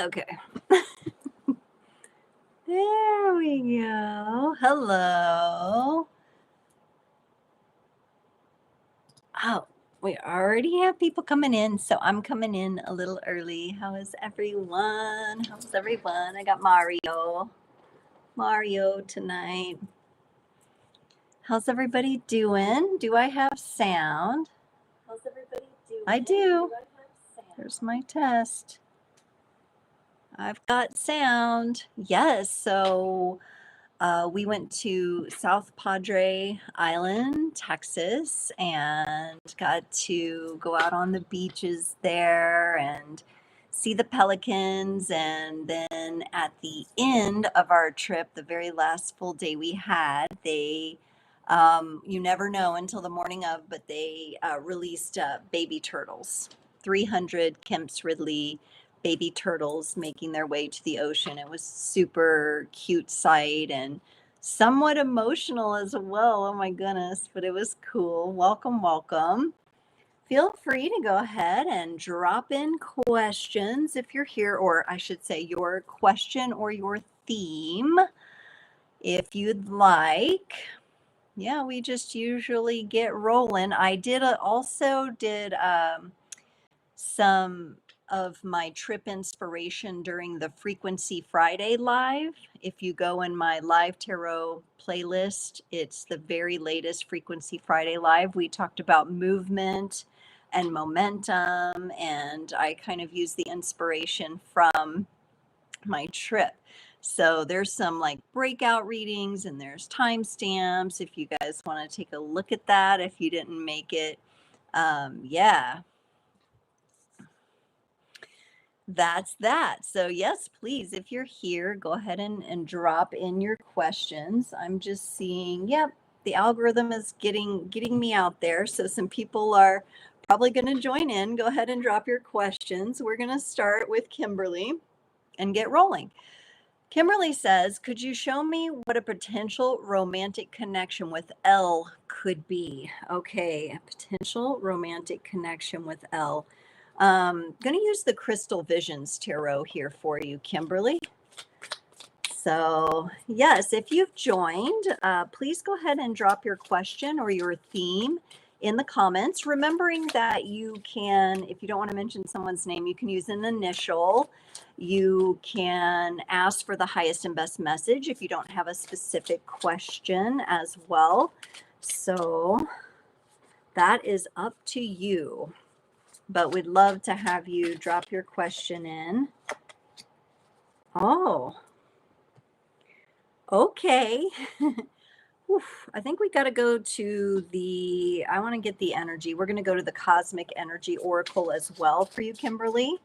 Okay. There we go. Hello. Oh, we already have people coming in, so I'm coming in a little early. How is everyone? How's everyone? I got Mario. Mario tonight. How's everybody doing? Do I have sound? How's everybody doing? I do. I have sound? There's my test. I've got sound. Yes. So we went to South Padre Island, Texas, and got to go out on the beaches there and see the pelicans. And then at the end of our trip, the very last full day we had, you never know until the morning of, but they released baby turtles, 300 Kemp's Ridley baby turtles making their way to the ocean. It was super cute sight and somewhat emotional as well. Oh my goodness, but it was cool. Welcome, welcome. Feel free to go ahead and drop in questions if you're here, or I should say your question or your theme if you'd like. Yeah, we just usually get rolling. I also did some of my trip inspiration during the Frequency Friday live. If you go in my live tarot playlist, it's the very latest Frequency Friday live. We talked about movement and momentum, and I kind of used the inspiration from my trip. So there's some like breakout readings and there's timestamps if you guys want to take a look at that if you didn't make it. Yeah, that's that. So yes, please, if you're here, go ahead and drop in your questions. I'm just seeing, yep, the algorithm is getting me out there. So some people are probably going to join in. Go ahead and drop your questions. We're going to start with Kimberly and get rolling. Kimberly says, could you show me what a potential romantic connection with L could be? Okay, a potential romantic connection with L. Going to use the Crystal Visions Tarot here for you, Kimberly. So yes, if you've joined, please go ahead and drop your question or your theme in the comments, remembering that you can, if you don't want to mention someone's name, you can use an initial. You can ask for the highest and best message if you don't have a specific question as well. So that is up to you. But we'd love to have you drop your question in. Oh, okay. Oof, I think we got to go to I want to get the energy. We're going to go to the Cosmic Energy Oracle as well for you, Kimberly.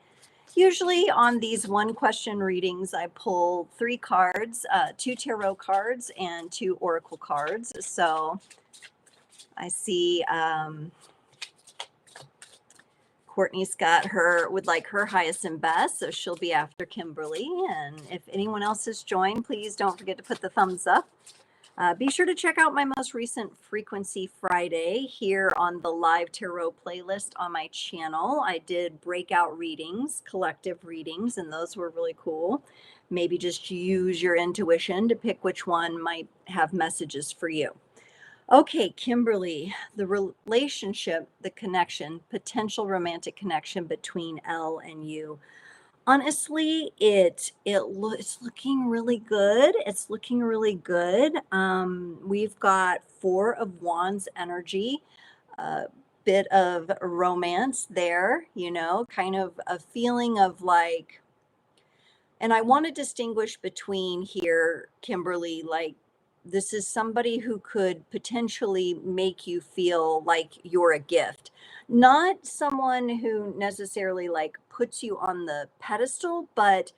Usually on these one question readings, I pull 3 cards, 2 tarot cards and 2 oracle cards. So I see Courtney's got would like her highest and best, so she'll be after Kimberly. And if anyone else has joined, please don't forget to put the thumbs up. Be sure to check out my most recent Frequency Friday here on the live tarot playlist on my channel. I did breakout readings, collective readings, and those were really cool. Maybe just use your intuition to pick which one might have messages for you. Okay, Kimberly, the relationship, the connection, potential romantic connection between L and you. Honestly, it's looking really good. It's looking really good. We've got 4 of Wands energy, a bit of romance there, kind of a feeling of like, and I want to distinguish between here, Kimberly, like this is somebody who could potentially make you feel like you're a gift, not someone who necessarily like puts you on the pedestal, but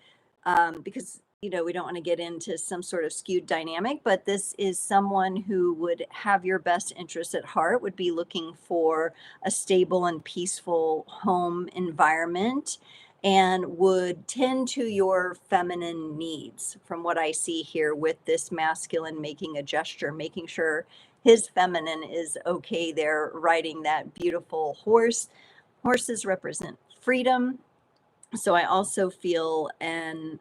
because we don't want to get into some sort of skewed dynamic, but this is someone who would have your best interests at heart, would be looking for a stable and peaceful home environment, and would tend to your feminine needs from what I see here with this masculine making a gesture, making sure his feminine is okay there riding that beautiful horse. Horses represent freedom, So I also feel an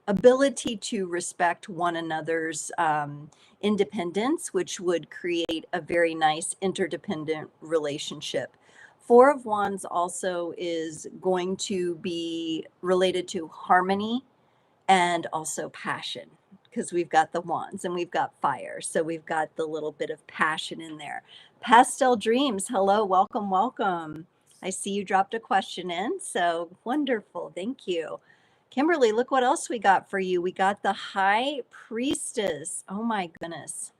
ability to respect one another's independence, which would create a very nice interdependent relationship. Four of Wands also is going to be related to harmony and also passion, because we've got the wands and we've got fire. So we've got the little bit of passion in there. Pastel Dreams, hello, welcome, welcome. I see you dropped a question in, so wonderful. Thank you. Kimberly, look what else we got for you. We got the High Priestess. Oh my goodness.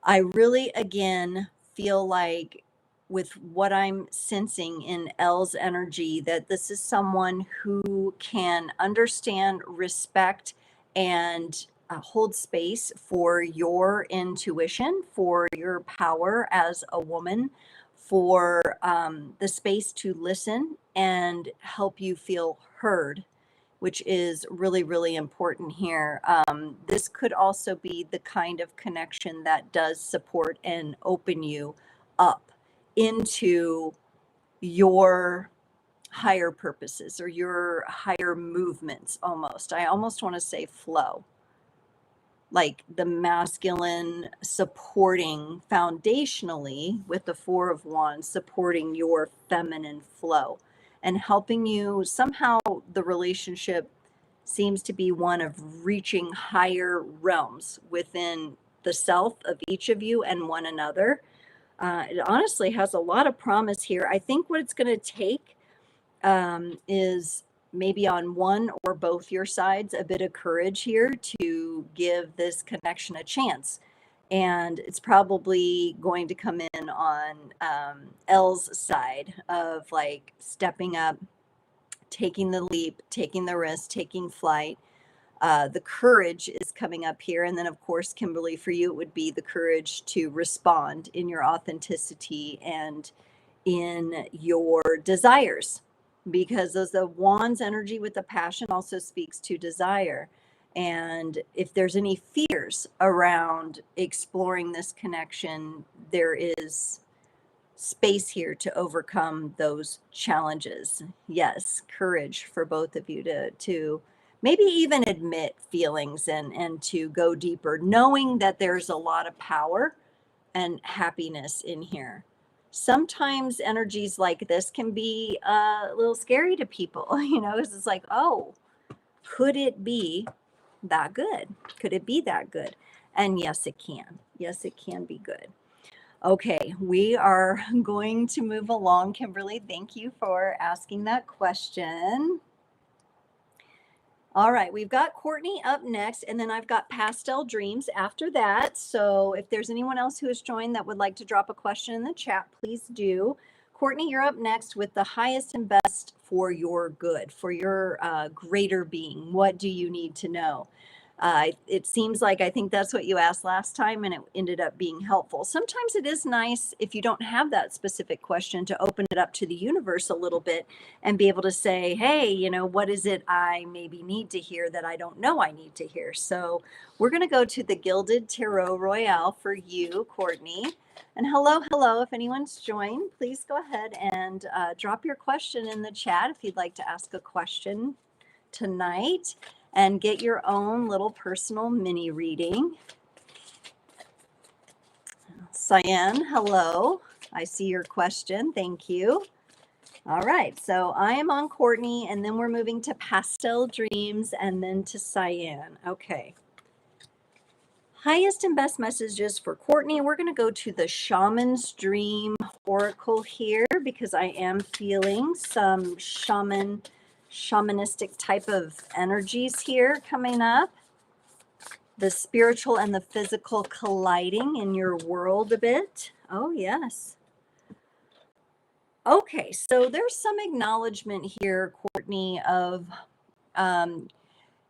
I really, again, feel like with what I'm sensing in Elle's energy, that this is someone who can understand, respect, and hold space for your intuition, for your power as a woman, for the space to listen and help you feel heard, which is really, really important here. This could also be the kind of connection that does support and open you up into your higher purposes or your higher movements almost. I almost want to say flow, like the masculine supporting foundationally with the Four of Wands, supporting your feminine flow and helping you. Somehow the relationship seems to be one of reaching higher realms within the self of each of you and one another. It honestly has a lot of promise here. I think what it's going to take is maybe on one or both your sides a bit of courage here to give this connection a chance. And it's probably going to come in on Elle's side of like stepping up, taking the leap, taking the risk, taking flight. The courage is coming up here. And then, of course, Kimberly, for you, it would be the courage to respond in your authenticity and in your desires, because as the Wands energy with the passion also speaks to desire. And if there's any fears around exploring this connection, there is space here to overcome those challenges. Yes, courage for both of you to maybe even admit feelings and to go deeper, knowing that there's a lot of power and happiness in here. Sometimes energies like this can be a little scary to people, because it's like, oh, could it be that good? Could it be that good? And yes, it can. Yes, it can be good. Okay, we are going to move along. Kimberly, thank you for asking that question. All right, we've got Courtney up next, and then I've got Pastel Dreams after that. So if there's anyone else who has joined that would like to drop a question in the chat, please do. Courtney, you're up next with the highest and best for your good, for your greater being. What do you need to know? It seems like I think that's what you asked last time, and it ended up being helpful. Sometimes it is nice if you don't have that specific question to open it up to the universe a little bit and be able to say, hey, what is it I maybe need to hear that I don't know I need to hear? So we're going to go to the Gilded Tarot Royale for you, Courtney. And hello, hello. If anyone's joined, please go ahead and drop your question in the chat if you'd like to ask a question tonight and get your own little personal mini reading. Cyan, hello. I see your question. Thank you. All right, so I am on Courtney, and then we're moving to Pastel Dreams, and then to Cyan. Okay. Highest and best messages for Courtney. We're going to go to the Shaman's Dream Oracle here, because I am feeling some shamanistic type of energies here coming up. The spiritual and the physical colliding in your world a bit. Oh, yes. Okay, so there's some acknowledgement here, Courtney, of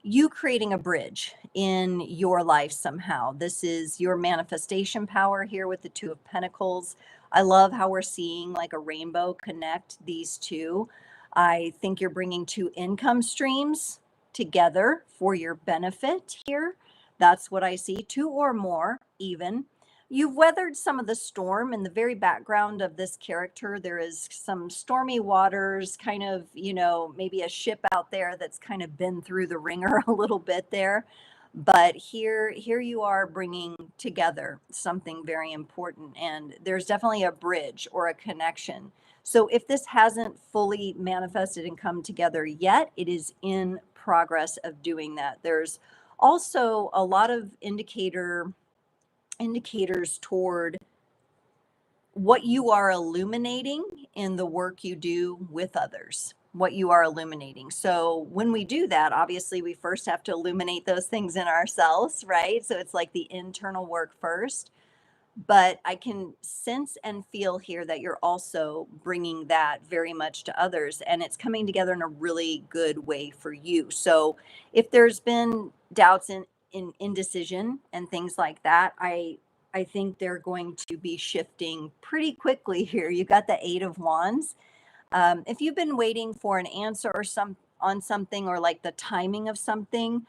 you creating a bridge in your life somehow. This is your manifestation power here with the Two of Pentacles. I love how we're seeing like a rainbow connect these two. I think you're bringing two income streams together for your benefit here. That's what I see, two or more even. You've weathered some of the storm. In the very background of this character, there is some stormy waters, kind of, maybe a ship out there that's kind of been through the ringer a little bit there. But here you are bringing together something very important, and there's definitely a bridge or a connection. So if this hasn't fully manifested and come together yet, it is in progress of doing that. There's also a lot of indicators toward what you are illuminating in the work you do with others, what you are illuminating. So when we do that, obviously we first have to illuminate those things in ourselves, right? So it's like the internal work first. But I can sense and feel here that you're also bringing that very much to others, and it's coming together in a really good way for you. So if there's been doubts in indecision and things like that, I think they're going to be shifting pretty quickly here. You got the Eight of Wands. If you've been waiting for an answer or on something, or like the timing of something,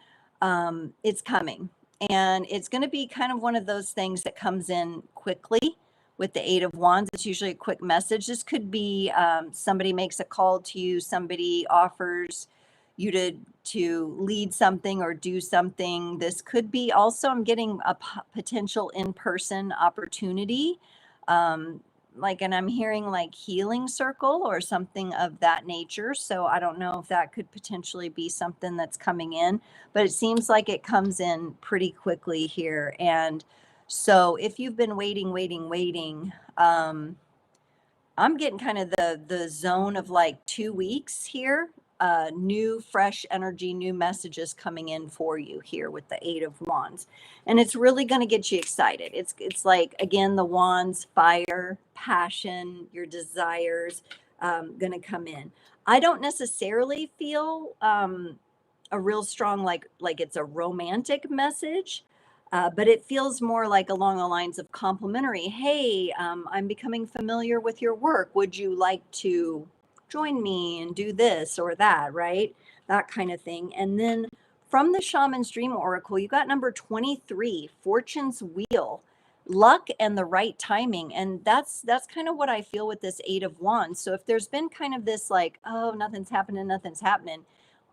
it's coming. And it's going to be kind of one of those things that comes in quickly with the Eight of Wands. It's usually a quick message. This could be somebody makes a call to you, somebody offers you to lead something or do something. This could be also, I'm getting a potential in-person opportunity. And I'm hearing like healing circle or something of that nature. So I don't know if that could potentially be something that's coming in, but it seems like it comes in pretty quickly here. And so if you've been waiting, I'm getting kind of the zone of like 2 weeks here. New fresh energy, new messages coming in for you here with the Eight of Wands, and it's really going to get you excited. It's like, again, the wands, fire, passion, your desires, going to come in. I don't necessarily feel a real strong like it's a romantic message. But it feels more like along the lines of complimentary. Hey, I'm becoming familiar with your work. Would you like to join me and do this or that, right? That kind of thing. And then from the Shaman's Dream Oracle, you got number 23, Fortune's Wheel, luck and the right timing. And that's kind of what I feel with this Eight of Wands. So if there's been kind of this like, oh, nothing's happening,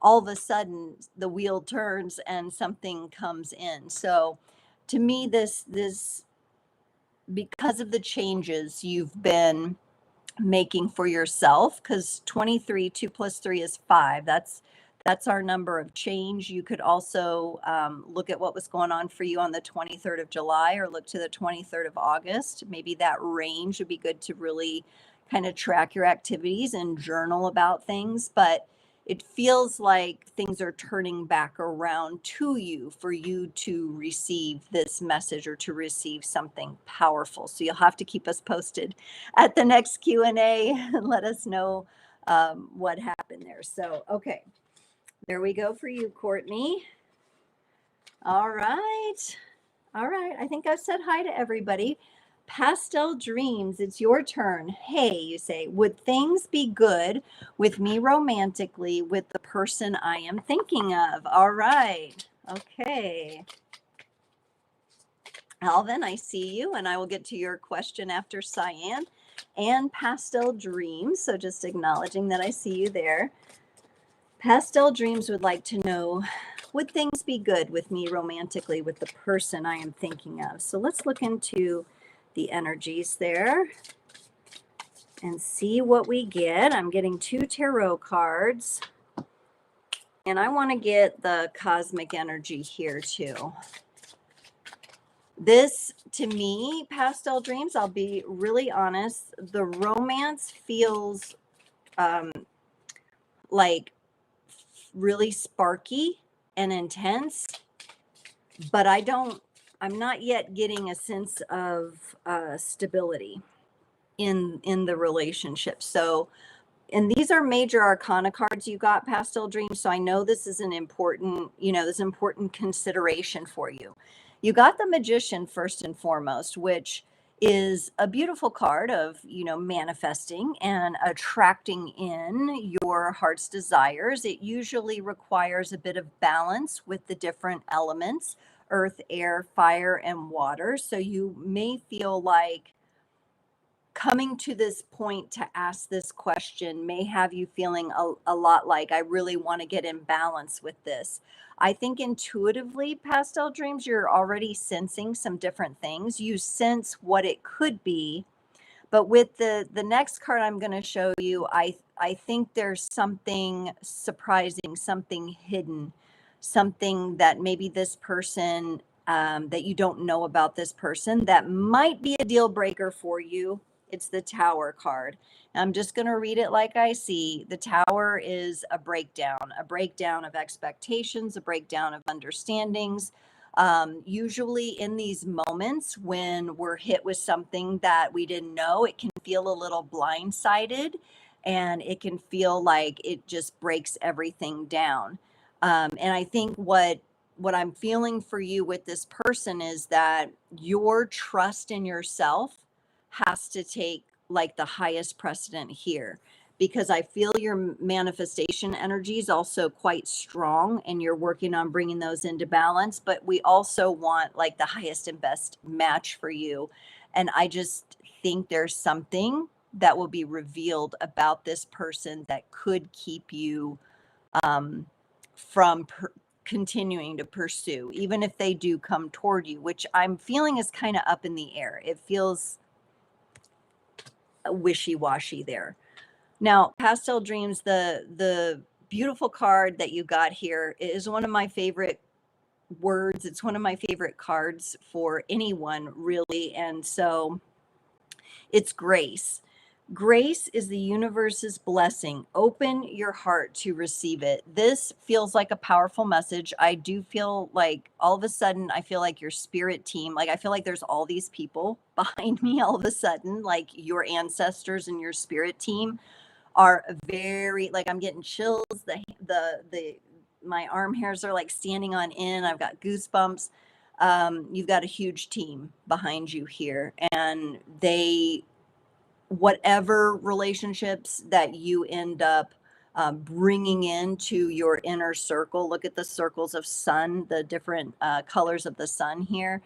all of a sudden the wheel turns and something comes in. So to me, this because of the changes you've been making for yourself, because 23, 2 plus 3 is 5. That's our number of change. You could also look at what was going on for you on the 23rd of July, or look to the 23rd of August. Maybe that range would be good to really kind of track your activities and journal about things. But it feels like things are turning back around to you for you to receive this message or to receive something powerful. So you'll have to keep us posted at the next Q&A and let us know what happened there. So, okay, there we go for you, Courtney. All right. I think I've said hi to everybody. Pastel Dreams, it's your turn. Hey, you say, would things be good with me romantically with the person I am thinking of? All right. Okay. Alvin, I see you, and I will get to your question after Cyan and Pastel Dreams. So just acknowledging that I see you there. Pastel Dreams would like to know, would things be good with me romantically with the person I am thinking of? So let's look into the energies there and see what we get. I'm getting 2 tarot cards, and I want to get the cosmic energy here too. This, to me, Pastel Dreams, I'll be really honest, the romance feels like really sparky and intense, but I'm not yet getting a sense of stability in the relationship. So, and these are major arcana cards you got, Pastel Dreams. So I know this is an important, this important consideration for you. You got the Magician first and foremost, which is a beautiful card of, manifesting and attracting in your heart's desires. It usually requires a bit of balance with the different elements. earth, air, fire, and water. So you may feel like coming to this point to ask this question may have you feeling a lot like, I really want to get in balance with this. I think intuitively, pastel dreams, you're already sensing some different things. You sense what it could be, but with the next card I'm going to show you, I think there's something surprising, something hidden, something that maybe this person, that you don't know about this person, that might be a deal breaker for you. It's the Tower card. I'm just going to read it like I see. The Tower is a breakdown of expectations, a breakdown of understandings. Usually in these moments when we're hit with something that we didn't know, it can feel a little blindsided, and it can feel like it just breaks everything down. And I think what I'm feeling for you with this person is that your trust in yourself has to take like the highest precedent here, because I feel your manifestation energy is also quite strong and you're working on bringing those into balance. But we also want like the highest and best match for you. And I just think there's something that will be revealed about this person that could keep you from continuing to pursue, even if they do come toward you, which I'm feeling is kind of up in the air. It feels wishy-washy there. Now, Pastel Dreams, the beautiful card that you got here is one of my favorite words. It's one of my favorite cards for anyone, really. And so it's grace. Grace is the universe's blessing. Open your heart to receive it. This feels like a powerful message. I do feel like all of a sudden, I feel like your spirit team, like I feel like there's all these people behind me all of a sudden, like your ancestors and your spirit team are very, like, I'm getting chills. My arm hairs are like standing on end. I've got goosebumps. You've got a huge team behind you here, and whatever relationships that you end up bringing into your inner circle. Look at the circles of sun, the different colors of the sun here.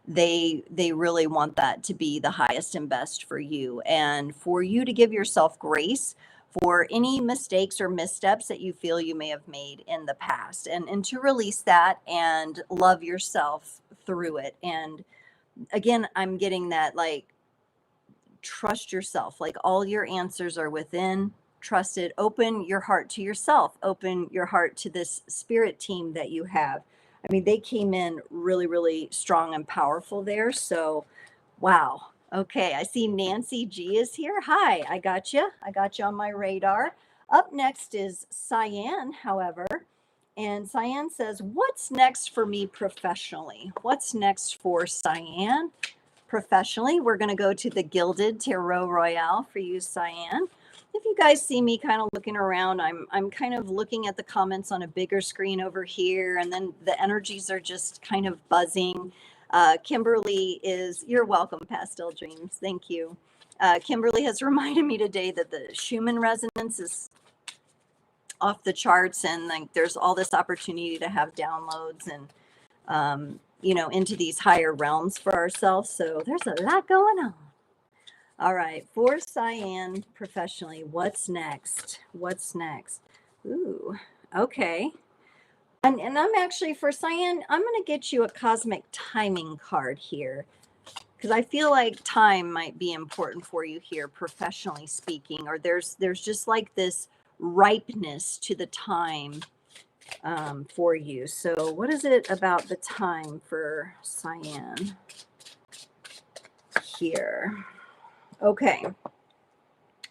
They really want that to be the highest and best for you, and for you to give yourself grace for any mistakes or missteps that you feel you may have made in the past, and to release that and love yourself through it. And again, I'm getting that, like, trust yourself, like all your answers are within. Trust it. Open your heart to yourself. Open your heart to this spirit team that you have. I mean, they came in really, really strong and powerful there. So, wow. Okay, I see Nancy G is here. Hi, I got you. I got you on my radar. Up next is Cyan, however. And Cyan says, what's next for me professionally? What's next for Cyan? Professionally, we're going to go to the Gilded Tarot Royale for you, Cyan. If you guys see me kind of looking around, I'm kind of looking at the comments on a bigger screen over here, and then the energies are just kind of buzzing. Kimberly you're welcome, Pastel Dreams. Thank you. Kimberly has reminded me today that the Schumann resonance is off the charts, and like there's all this opportunity to have downloads and into these higher realms for ourselves. So there's a lot going on. All right, for Cyan professionally, what's next? What's next? Ooh, okay. And I'm actually, for Cyan, I'm going to get you a cosmic timing card here, because I feel like time might be important for you here, professionally speaking, or there's just like this ripeness to the time for you. So what is it about the time for Cyan here? Okay.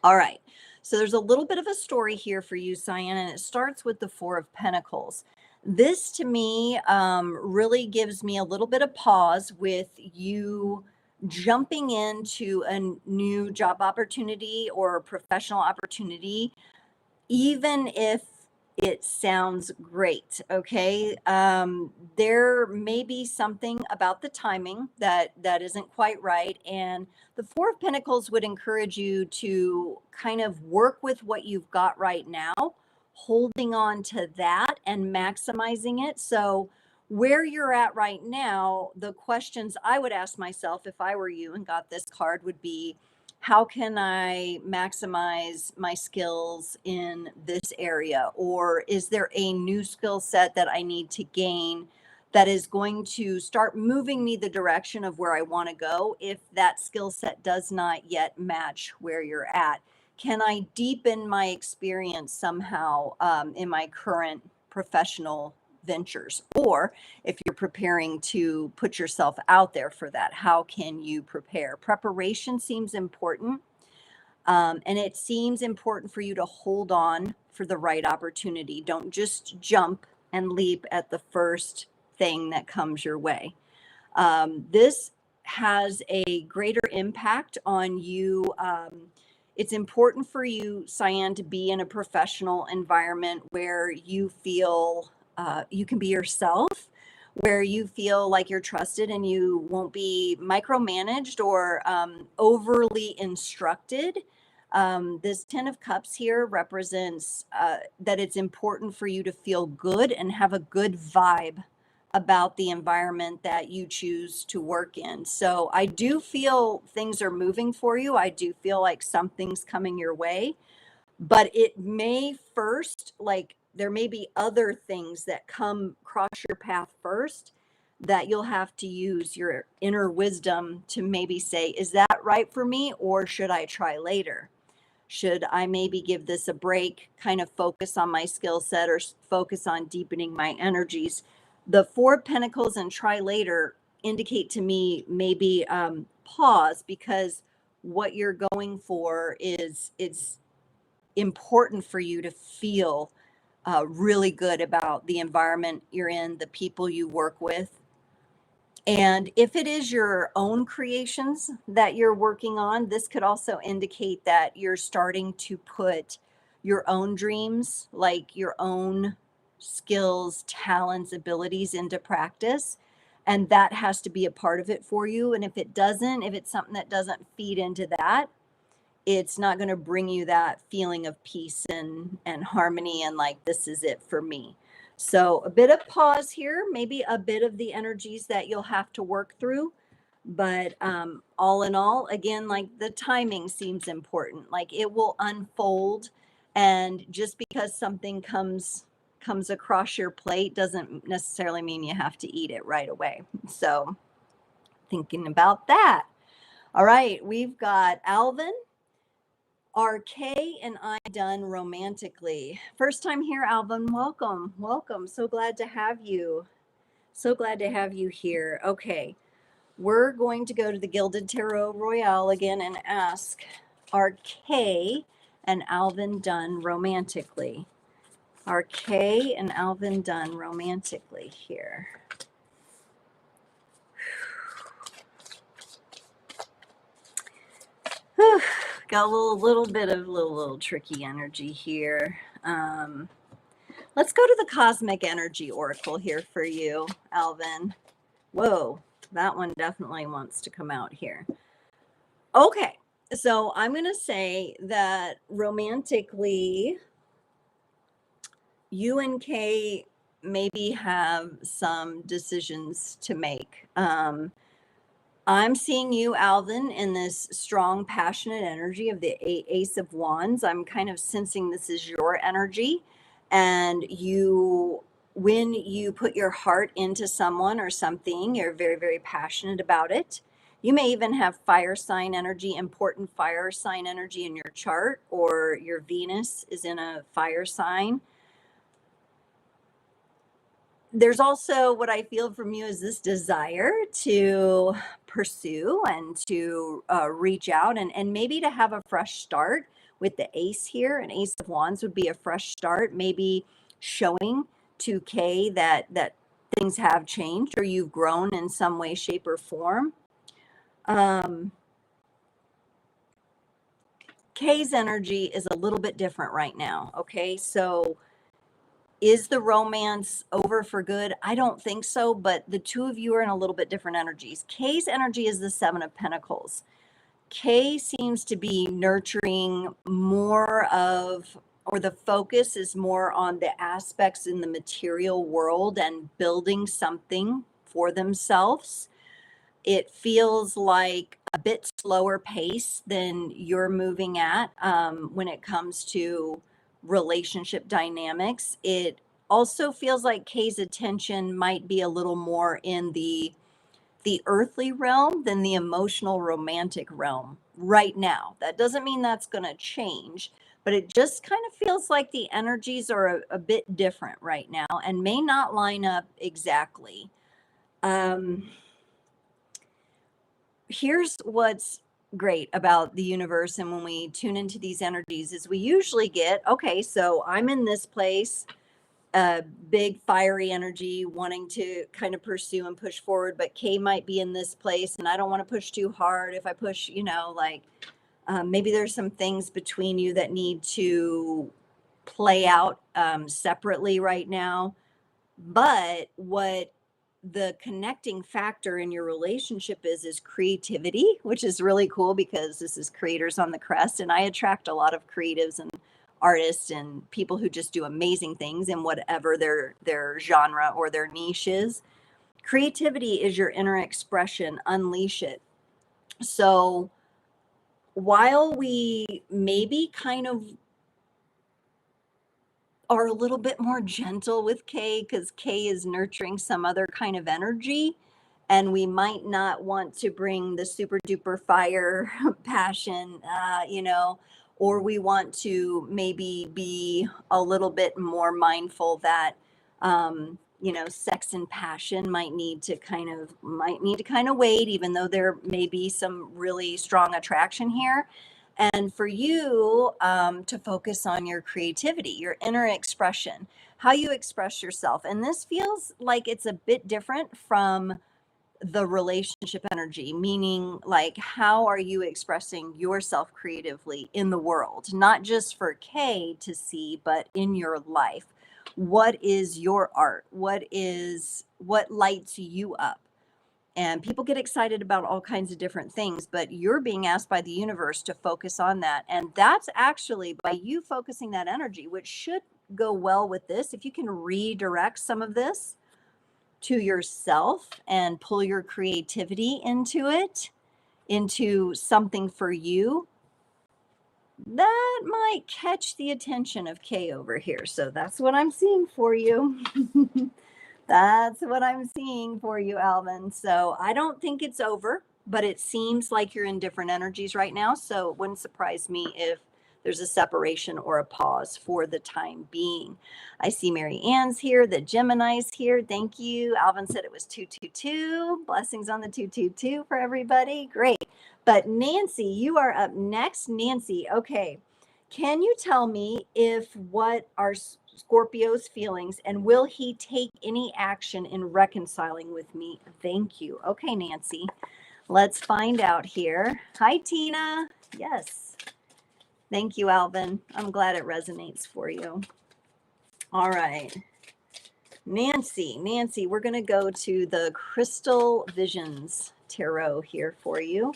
All right. So there's a little bit of a story here for you, Cyan, and it starts with the Four of Pentacles. This to me really gives me a little bit of pause with you jumping into a new job opportunity or professional opportunity, even if it sounds great. Okay. There may be something about the timing that isn't quite right. And the Four of Pentacles would encourage you to kind of work with what you've got right now, holding on to that and maximizing it. So where you're at right now, the questions I would ask myself if I were you and got this card would be, how can I maximize my skills in this area? Or is there a new skill set that I need to gain that is going to start moving me the direction of where I want to go if that skill set does not yet match where you're at? Can I deepen my experience somehow in my current professional ventures? Or if you're preparing to put yourself out there for that, how can you prepare? Preparation seems important. And it seems important for you to hold on for the right opportunity. Don't just jump and leap at the first thing that comes your way. This has a greater impact on you. It's important for you, Cyan, to be in a professional environment where you feel you can be yourself, where you feel like you're trusted and you won't be micromanaged or overly instructed. This 10 of Cups here represents that it's important for you to feel good and have a good vibe about the environment that you choose to work in. So I do feel things are moving for you. I do feel like something's coming your way, but it may first, like there may be other things that come across your path first that you'll have to use your inner wisdom to maybe say, is that right for me, or should I try later? Should I maybe give this a break, kind of focus on my skill set or focus on deepening my energies? The Four of Pentacles and try later indicate to me maybe pause, because what you're going for is it's important for you to feel really good about the environment you're in, the people you work with. And if it is your own creations that you're working on, this could also indicate that you're starting to put your own dreams, like your own skills, talents, abilities into practice. And that has to be a part of it for you. And if it doesn't, if it's something that doesn't feed into that, it's not going to bring you that feeling of peace and harmony and like, this is it for me. So a bit of pause here, maybe a bit of the energies that you'll have to work through. But all in all, again, like the timing seems important. Like it will unfold. And just because something comes across your plate doesn't necessarily mean you have to eat it right away. So thinking about that. All right, we've got Alvin. Are Kay and I done romantically? First time here, Alvin. Welcome. Welcome. So glad to have you. So glad to have you here. Okay. We're going to go to the Gilded Tarot Royale again and ask, are Kay and Alvin done romantically? Are Kay and Alvin done romantically here? Whew. Got a little bit of little tricky energy here. Let's go to the Cosmic Energy Oracle here for you, Alvin. Whoa, that one definitely wants to come out here. Okay, so I'm going to say that romantically, you and Kay maybe have some decisions to make. I'm seeing you, Alvin, in this strong, passionate energy of the Ace of Wands. I'm kind of sensing this is your energy. And you, when you put your heart into someone or something, you're very, very passionate about it. You may even have fire sign energy, important fire sign energy in your chart, or your Venus is in a fire sign. There's also what I feel from you is this desire to pursue and to reach out and maybe to have a fresh start with the ace here. An Ace of Wands would be a fresh start, maybe showing to Kay that things have changed or you've grown in some way, shape, or form. Kay's energy is a little bit different right now. Okay, so is the romance over for good? I don't think so, but the two of you are in a little bit different energies. Kay's energy is the Seven of Pentacles. Kay seems to be nurturing more of or the focus is more on the aspects in the material world and building something for themselves. It feels like a bit slower pace than you're moving at when it comes to relationship dynamics. It also feels like Kay's attention might be a little more in the earthly realm than the emotional romantic realm right now. That doesn't mean that's going to change, but it just kind of feels like the energies are a bit different right now and may not line up exactly. Here's what's great about the universe and when we tune into these energies is we usually get, okay, so I'm in this place, a big fiery energy wanting to kind of pursue and push forward, but Kay might be in this place and I don't want to push too hard. If I push, like maybe there's some things between you that need to play out separately right now. But what the connecting factor in your relationship is creativity, which is really cool because this is creators on the Crest, and I attract a lot of creatives and artists and people who just do amazing things in whatever their genre or their niche is. Creativity is your inner expression. Unleash it. So while we maybe kind of are a little bit more gentle with Kay because Kay is nurturing some other kind of energy, and we might not want to bring the super duper fire passion, or we want to maybe be a little bit more mindful that, sex and passion might need to kind of wait, even though there may be some really strong attraction here. And for you to focus on your creativity, your inner expression, how you express yourself. And this feels like it's a bit different from the relationship energy, meaning like how are you expressing yourself creatively in the world, not just for Kay to see, but in your life. What is your art? What lights you up? And people get excited about all kinds of different things, but you're being asked by the universe to focus on that. And that's actually by you focusing that energy, which should go well with this. If you can redirect some of this to yourself and pull your creativity into it, into something for you, that might catch the attention of Kay over here. So that's what I'm seeing for you. That's what I'm seeing for you, Alvin. So I don't think it's over, but it seems like you're in different energies right now. So it wouldn't surprise me if there's a separation or a pause for the time being. I see Mary Ann's here, the Gemini's here. Thank you. Alvin said it was 222. Blessings on the 222 for everybody. Great. But Nancy, you are up next. Nancy, okay. Can you tell me if what are Scorpio's feelings and will he take any action in reconciling with me? Thank you. Okay, Nancy, let's find out here. Hi, Tina. Yes. Thank you, Alvin. I'm glad it resonates for you. All right. Nancy, we're going to go to the Crystal Visions Tarot here for you.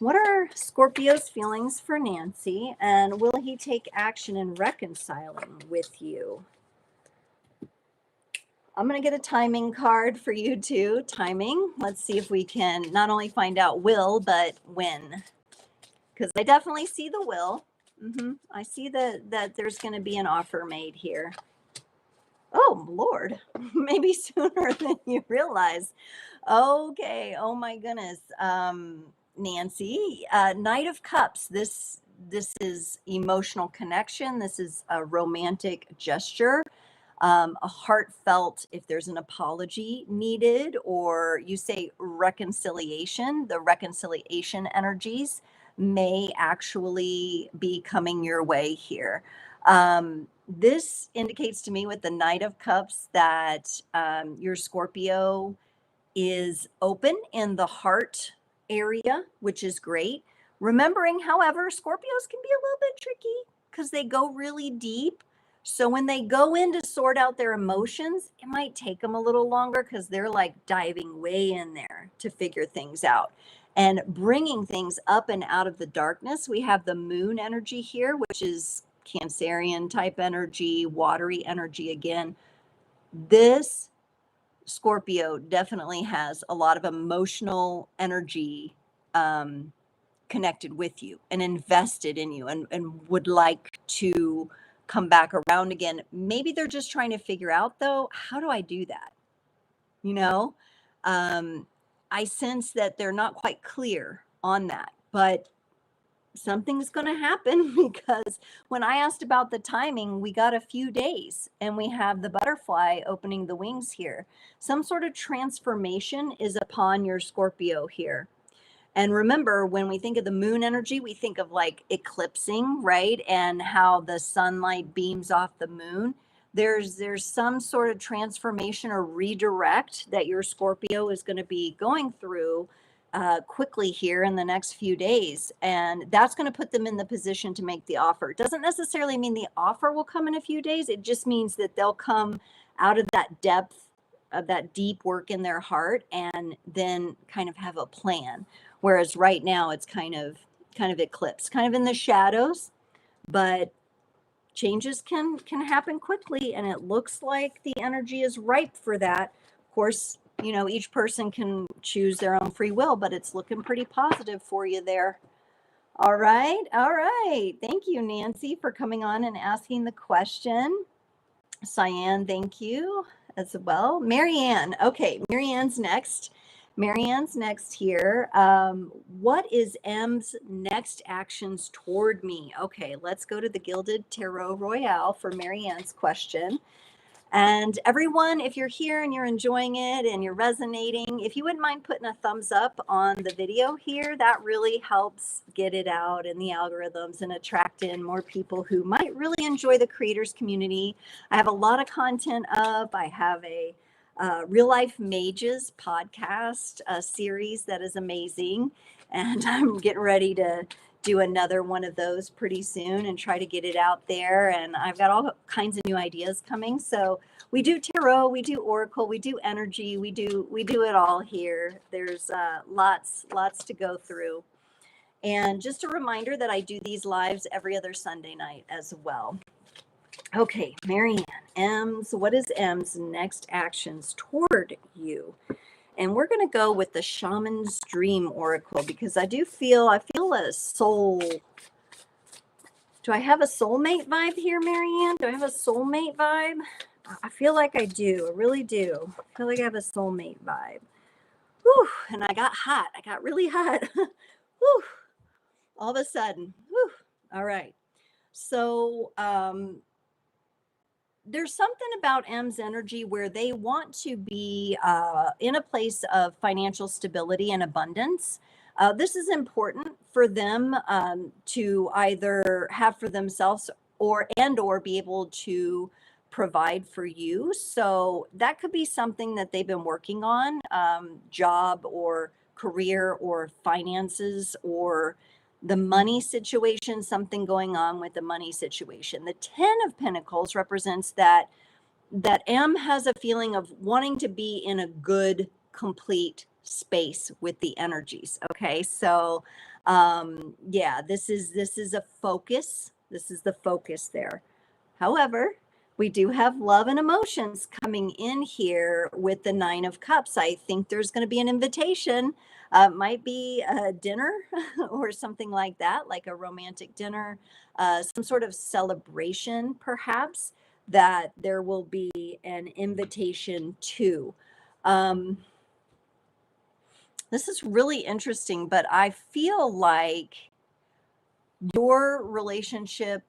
What are Scorpio's feelings for Nancy, and will he take action in reconciling with you? I'm going to get a timing card for you too. Timing. Let's see if we can not only find out will, but when. Because I definitely see the will. I see that there's going to be an offer made here. Oh, Lord. Maybe sooner than you realize. Okay. Oh, my goodness. Nancy, Knight of Cups. This is emotional connection. This is a romantic gesture, a heartfelt, if there's an apology needed, or you say reconciliation, the reconciliation energies may actually be coming your way here. This indicates to me with the Knight of Cups that your Scorpio is open in the heart area, which is great. Remembering, however, Scorpios can be a little bit tricky because they go really deep. So when they go in to sort out their emotions, it might take them a little longer because they're like diving way in there to figure things out and bringing things up and out of the darkness. We have the moon energy here, which is Cancerian type energy, watery energy again. This Scorpio definitely has a lot of emotional energy connected with you and invested in you, and would like to come back around again. Maybe they're just trying to figure out, though, how do I do that? You know, I sense that they're not quite clear on that, but something's going to happen because when I asked about the timing, we got a few days and we have the butterfly opening the wings here. Some sort of transformation is upon your Scorpio here. And remember, when we think of the moon energy, we think of like eclipsing, right? And how the sunlight beams off the moon. There's some sort of transformation or redirect that your Scorpio is going to be going through quickly here in the next few days. And that's going to put them in the position to make the offer. It doesn't necessarily mean the offer will come in a few days. It just means that they'll come out of that depth of that deep work in their heart and then kind of have a plan. Whereas right now it's kind of eclipsed, kind of in the shadows, but changes can happen quickly, and it looks like the energy is ripe for that. Of course, you know, each person can choose their own free will, but it's looking pretty positive for you there. All right. Thank you, Nancy, for coming on and asking the question. Cyan, thank you as well. Marianne. Okay, Marianne's next. Marianne's next here. What is M's next actions toward me? Okay, let's go to the Gilded Tarot Royale for Marianne's question. And everyone, if you're here and you're enjoying it and you're resonating, if you wouldn't mind putting a thumbs up on the video here, that really helps get it out in the algorithms and attract in more people who might really enjoy the creators community. I have a lot of content up. I have a Real Life Mages podcast series that is amazing. And I'm getting ready to do another one of those pretty soon and try to get it out there. And I've got all kinds of new ideas coming. So we do tarot, we do oracle, we do energy, we do it all here. There's lots to go through. And just a reminder that I do these lives every other Sunday night as well. Okay, Marianne, what is M's next actions toward you? And we're going to go with the Shaman's Dream Oracle because I feel a soul. Do I have a soulmate vibe here, Marianne? Do I have a soulmate vibe? I feel like I do. I really do. I feel like I have a soulmate vibe. Whew, and I got hot. I got really hot. Whew, all of a sudden. Whew. All right. So, there's something about M's energy where they want to be in a place of financial stability and abundance. This is important for them to either have for themselves or be able to provide for you. So that could be something that they've been working on, job or career or finances or the money situation, something going on with the money situation. The 10 of Pentacles represents that M has a feeling of wanting to be in a good, complete space with the energies. Okay, so yeah, this is a focus. This is the focus there. However, we do have love and emotions coming in here with the 9 of Cups. I think there's going to be an invitation. Might be a dinner or something like that, like a romantic dinner, some sort of celebration, perhaps, that there will be an invitation to. This is really interesting, but I feel like your relationship,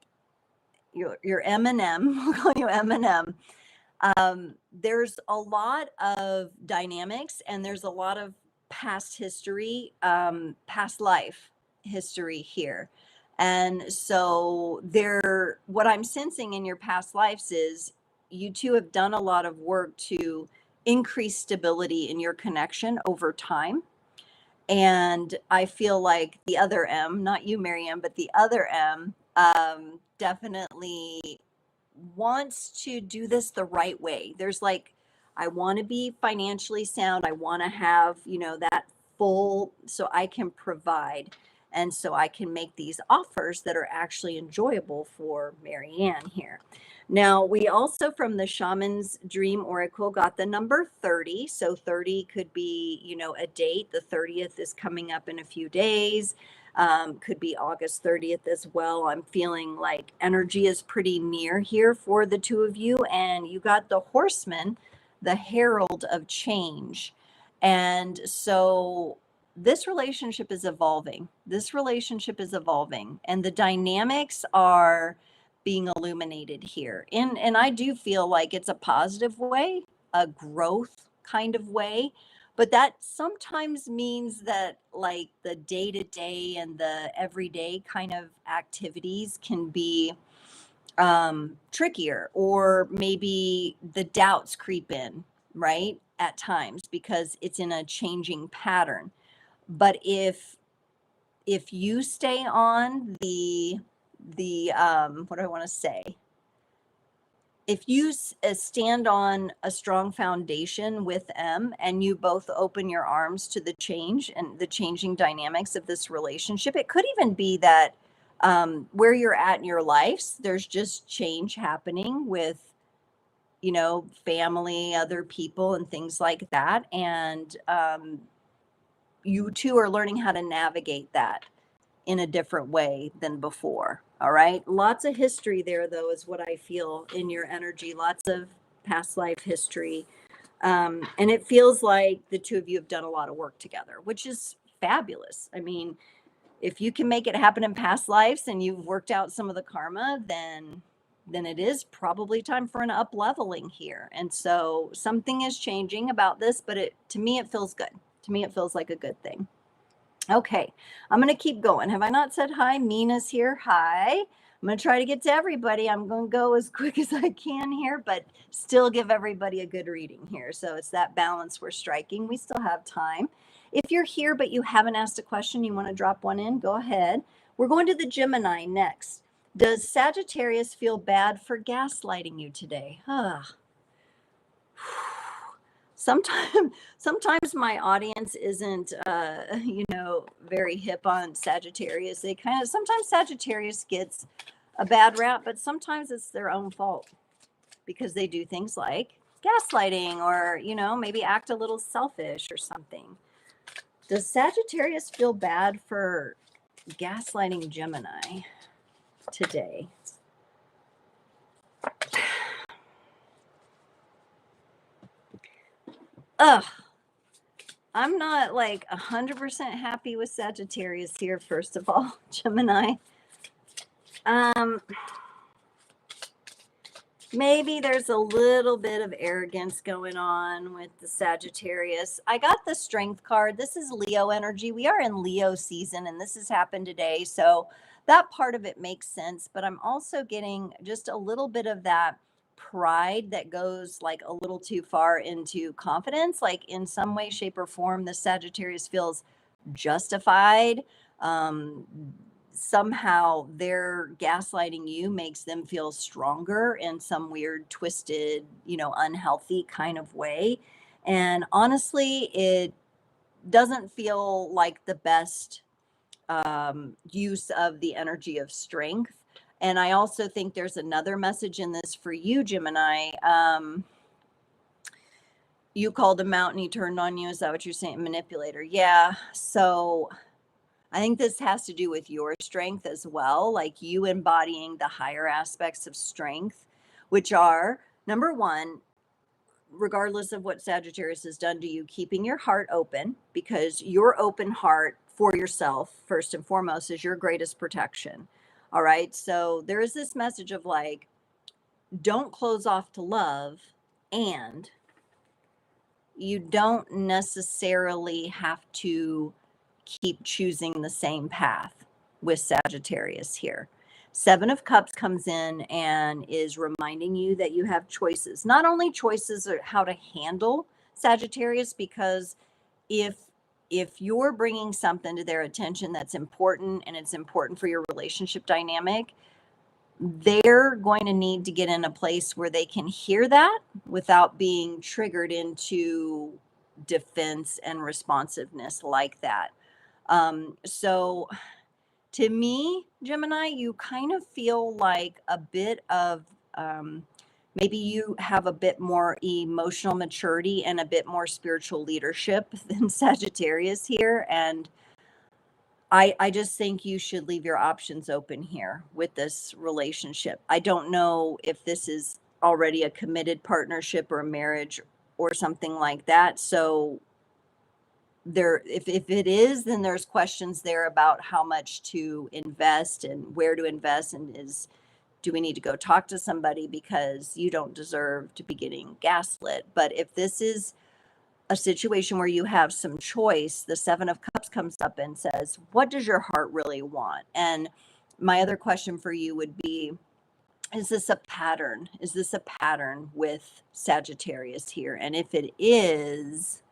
your M&M, we'll call you M&M. There's a lot of dynamics and there's a lot of past history, past life history here. And so what I'm sensing in your past lives is you two have done a lot of work to increase stability in your connection over time. And I feel like the other M, not you, Miriam, but the other M, definitely wants to do this the right way. There's like, I want to be financially sound. I want to have, that full, so I can provide. And so I can make these offers that are actually enjoyable for Marianne here. Now, we also from the Shaman's Dream Oracle got the number 30. So 30 could be, a date. The 30th is coming up in a few days. Could be August 30th as well. I'm feeling like energy is pretty near here for the two of you. And you got the Horseman, the Herald of Change. And so this relationship is evolving. This relationship is evolving. And the dynamics are being illuminated here. And I do feel like it's a positive way, a growth kind of way, but that sometimes means that like the day-to-day and the everyday kind of activities can be trickier, or maybe the doubts creep in, right? At times because it's in a changing pattern. But if you stay on the what do I want to say? If you stand on a strong foundation with M, and you both open your arms to the change and the changing dynamics of this relationship, it could even be that where you're at in your lives, there's just change happening with, family, other people, and things like that. And you two are learning how to navigate that in a different way than before. All right. Lots of history there, though, is what I feel in your energy. Lots of past life history. And it feels like the two of you have done a lot of work together, which is fabulous. I mean, if you can make it happen in past lives and you've worked out some of the karma, then it is probably time for an up leveling here. And so something is changing about this, but to me, it feels good. To me, it feels like a good thing. Okay, I'm going to keep going. Have I not said hi? Mina's here. Hi. I'm going to try to get to everybody. I'm going to go as quick as I can here, but still give everybody a good reading here. So it's that balance we're striking. We still have time. If you're here, but you haven't asked a question, you want to drop one in, go ahead. We're going to the Gemini next. Does Sagittarius feel bad for gaslighting you today? Sometimes my audience isn't very hip on Sagittarius. Sometimes Sagittarius gets a bad rap, but sometimes it's their own fault because they do things like gaslighting, or maybe act a little selfish or something. Does Sagittarius feel bad for gaslighting Gemini today? I'm not like 100% happy with Sagittarius here, first of all, Gemini. Maybe there's a little bit of arrogance going on with the Sagittarius. I got the Strength card. This is Leo energy. We are in Leo season, and this has happened today. So that part of it makes sense. But I'm also getting just a little bit of that pride that goes like a little too far into confidence. Like in some way, shape, or form, the Sagittarius feels justified. Somehow their gaslighting you makes them feel stronger in some weird, twisted, unhealthy kind of way. And honestly, it doesn't feel like the best use of the energy of strength. And I also think there's another message in this for you, Gemini. You called him out and he turned on you. Is that what you're saying? Manipulator. Yeah. So I think this has to do with your strength as well, like you embodying the higher aspects of strength, which are, number one, regardless of what Sagittarius has done to you, keeping your heart open, because your open heart for yourself, first and foremost, is your greatest protection. All right. So there is this message of like, don't close off to love, and you don't necessarily have to keep choosing the same path with Sagittarius here. 7 of Cups comes in and is reminding you that you have choices. Not only choices of how to handle Sagittarius, because if you're bringing something to their attention that's important and it's important for your relationship dynamic, they're going to need to get in a place where they can hear that without being triggered into defense and responsiveness like that. So To me, Gemini, you kind of feel like a bit of maybe you have a bit more emotional maturity and a bit more spiritual leadership than Sagittarius here. And I just think you should leave your options open here with this relationship. I don't know if this is already a committed partnership or a marriage or something like that. So there, if it is, then there's questions there about how much to invest and where to invest, and do we need to go talk to somebody because you don't deserve to be getting gaslit. But if this is a situation where you have some choice, the Seven of Cups comes up and says, what does your heart really want? And my other question for you would be, is this a pattern? Is this a pattern with Sagittarius here? And if it is,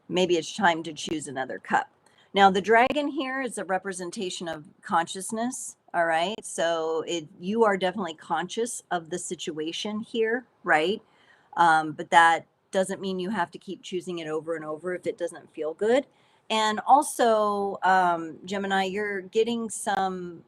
maybe it's time to choose another cup. Now, the dragon here is a representation of consciousness. All right. So you are definitely conscious of the situation here, right? But that doesn't mean you have to keep choosing it over and over if it doesn't feel good. And also, Gemini, you're getting some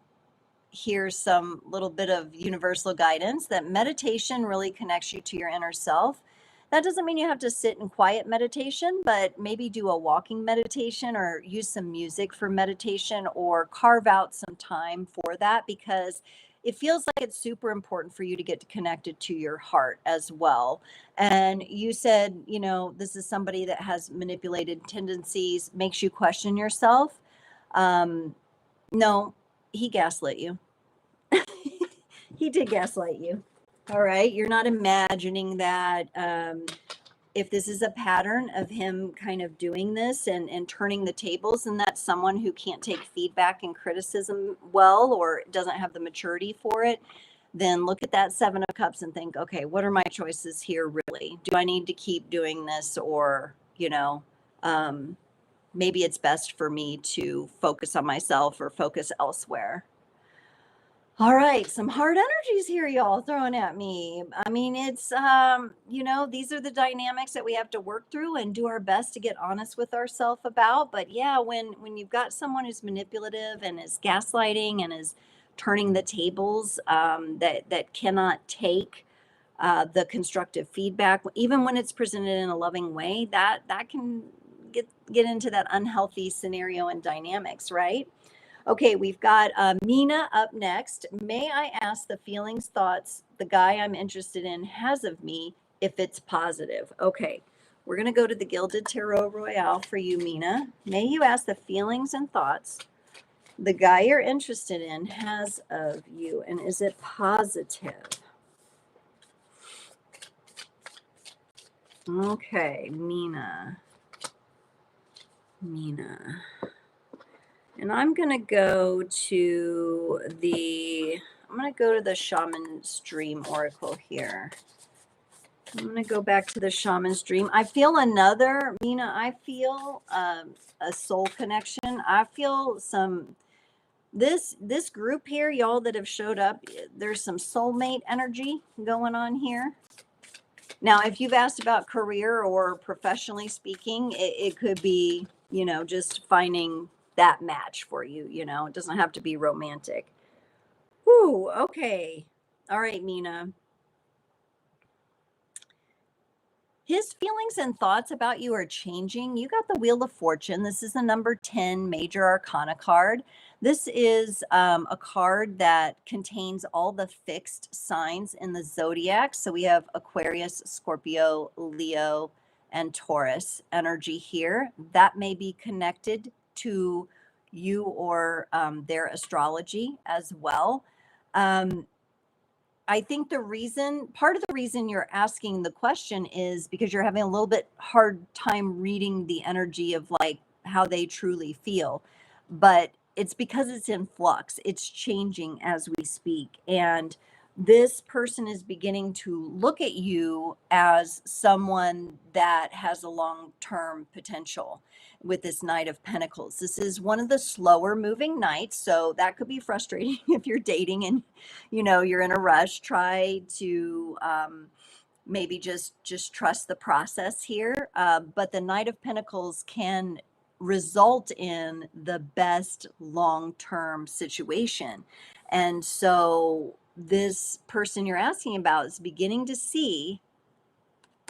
little bit of universal guidance that meditation really connects you to your inner self. That doesn't mean you have to sit in quiet meditation, but maybe do a walking meditation or use some music for meditation or carve out some time for that, because it feels like it's super important for you to get connected to your heart as well. And you said, this is somebody that has manipulated tendencies, makes you question yourself. No, he gaslit you. He did gaslight you. All right. You're not imagining that. If this is a pattern of him kind of doing this and turning the tables, and that's someone who can't take feedback and criticism well, or doesn't have the maturity for it, then look at that Seven of Cups and think, okay, what are my choices here really? Do I need to keep doing this, or, maybe it's best for me to focus on myself or focus elsewhere? All right, some hard energies here, y'all, throwing at me. I mean, it's these are the dynamics that we have to work through and do our best to get honest with ourselves about. But yeah, when you've got someone who's manipulative and is gaslighting and is turning the tables, that cannot take the constructive feedback, even when it's presented in a loving way, that can get into that unhealthy scenario and dynamics, right? Okay, we've got Mina up next. May I ask the feelings, thoughts the guy I'm interested in has of me, if it's positive? Okay, we're going to go to the Gilded Tarot Royale for you, Mina. May you ask the feelings and thoughts the guy you're interested in has of you, and is it positive? Okay, Mina. And I'm going to go to the Shaman's Dream Oracle here. I'm going to go back to the Shaman's Dream. I feel Mina, I feel a soul connection. I feel this group here, y'all that have showed up, there's some soulmate energy going on here. Now, if you've asked about career or professionally speaking, it could be, just finding that match for you. It doesn't have to be romantic. Whew, okay. All right, Mina. His feelings and thoughts about you are changing. You got the Wheel of Fortune. This is the number 10 Major Arcana card. This is a card that contains all the fixed signs in the zodiac. So we have Aquarius, Scorpio, Leo, and Taurus energy here. That may be connected to you or their astrology as well. I think part of the reason you're asking the question is because you're having a little bit hard time reading the energy of like how they truly feel. But it's because it's in flux. It's changing as we speak. And this person is beginning to look at you as someone that has a long-term potential with this Knight of Pentacles. This is one of the slower moving knights, so that could be frustrating if you're dating and you're in a rush. Try to maybe just trust the process here. But the Knight of Pentacles can result in the best long-term situation. And so this person you're asking about is beginning to see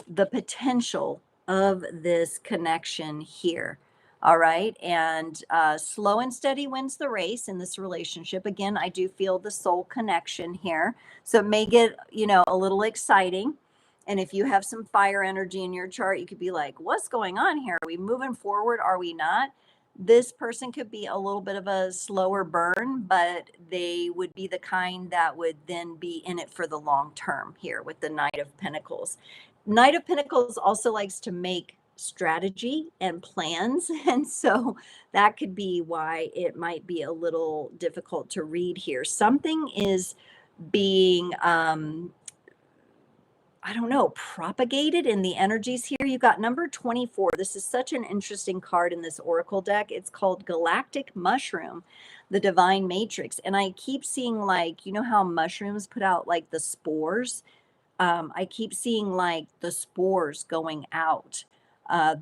the potential of this connection here. All right. And slow and steady wins the race in this relationship. Again, I do feel the soul connection here. So it may get, a little exciting. And if you have some fire energy in your chart, you could be like, what's going on here? Are we moving forward? Are we not? This person could be a little bit of a slower burn, but they would be the kind that would then be in it for the long term here with the Knight of Pentacles. Knight of Pentacles also likes to make strategy and plans. And so that could be why it might be a little difficult to read here. Something is being, I don't know, propagated in the energies here. You got number 24. This is such an interesting card in this Oracle deck. It's called Galactic Mushroom, the Divine Matrix. And I keep seeing, like, how mushrooms put out like the spores? I keep seeing like the spores going out.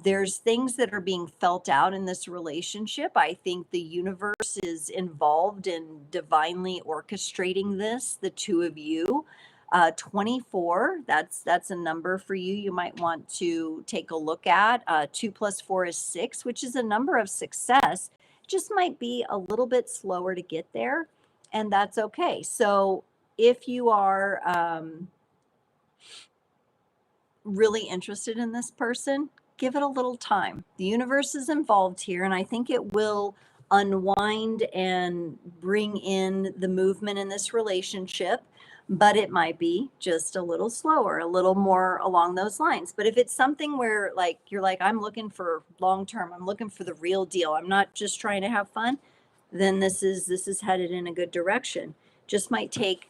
There's things that are being felt out in this relationship. I think the universe is involved in divinely orchestrating this, the two of you. 24, that's a number for you. You might want to take a look at. 2 + 4 is 6, which is a number of success. Just might be a little bit slower to get there, and that's okay. So if you are really interested in this person, give it a little time. The universe is involved here, and I think it will unwind and bring in the movement in this relationship, but it might be just a little slower, a little more along those lines. But if it's something where like you're like, I'm looking for long term, I'm looking for the real deal, I'm not just trying to have fun, then this is headed in a good direction. Just might take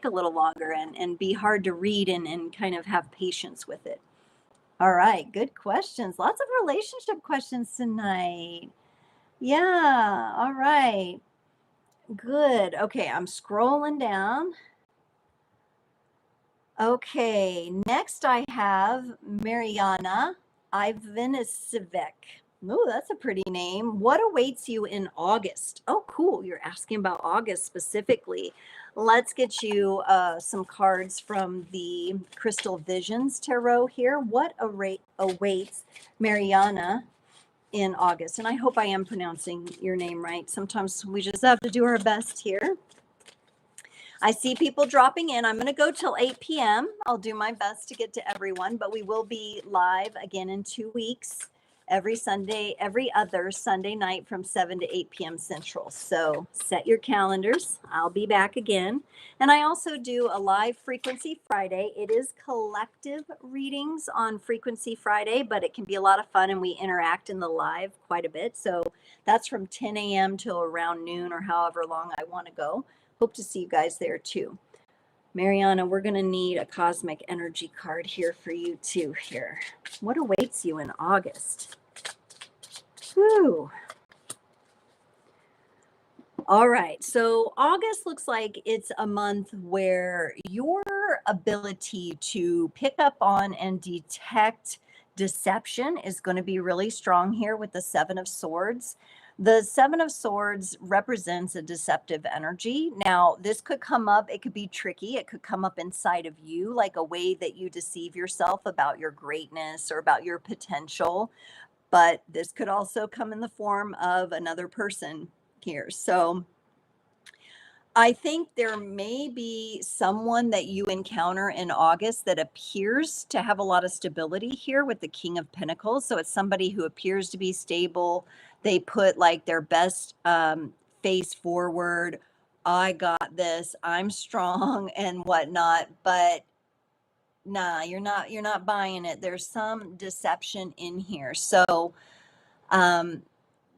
a little longer and be hard to read and kind of have patience with it. All right, good questions. Lots of relationship questions tonight. Yeah, all right. Good. Okay, I'm scrolling down. Okay, next I have Mariana Ivanisivic. Oh, that's a pretty name. What awaits you in August? Oh, cool. You're asking about August specifically. Let's get you some cards from the Crystal Visions Tarot here. What awaits Mariana in August? And I hope I am pronouncing your name right. Sometimes we just have to do our best here. I see people dropping in. I'm going to go till 8 p.m. I'll do my best to get to everyone, but we will be live again in 2 weeks, every other Sunday night from 7 to 8 p.m. Central. So set your calendars. I'll be back again. And I also do a live Frequency Friday. It is collective readings on Frequency Friday, but it can be a lot of fun and we interact in the live quite a bit. So that's from 10 a.m. till around noon or however long I want to go. Hope to see you guys there too. Mariana, we're going to need a cosmic energy card here for you too here. What awaits you in August? Whew. All right. So August looks like it's a month where your ability to pick up on and detect deception is going to be really strong here with the 7 of Swords. The 7 of Swords represents a deceptive energy. Now, this could come up, it could be tricky. It could come up inside of you, like a way that you deceive yourself about your greatness or about your potential. But this could also come in the form of another person here. So I think there may be someone that you encounter in August that appears to have a lot of stability here with the King of Pentacles. So it's somebody who appears to be stable. They put like their best face forward. I got this. I'm strong and whatnot. But nah, you're not buying it. There's some deception in here. So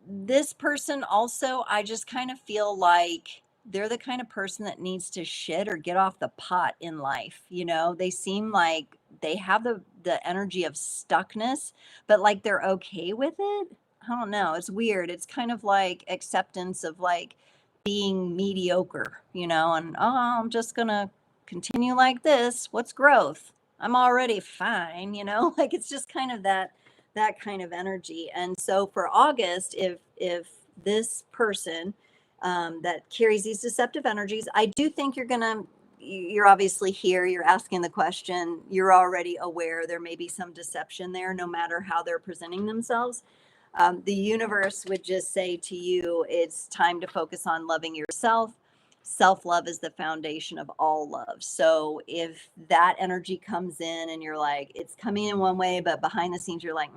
this person also, I just kind of feel like they're the kind of person that needs to shit or get off the pot in life. They seem like they have the energy of stuckness, but like they're okay with it. I don't know. It's weird. It's kind of like acceptance of like being mediocre, and I'm just going to continue like this. What's growth? I'm already fine, like it's just kind of that that kind of energy. And so for August, if this person that carries these deceptive energies, I do think you're obviously here, you're asking the question, you're already aware there may be some deception there, no matter how they're presenting themselves. The universe would just say to you, it's time to focus on loving yourself. Self love is the foundation of all love. So if that energy comes in and you're like, it's coming in one way, but behind the scenes, you're like,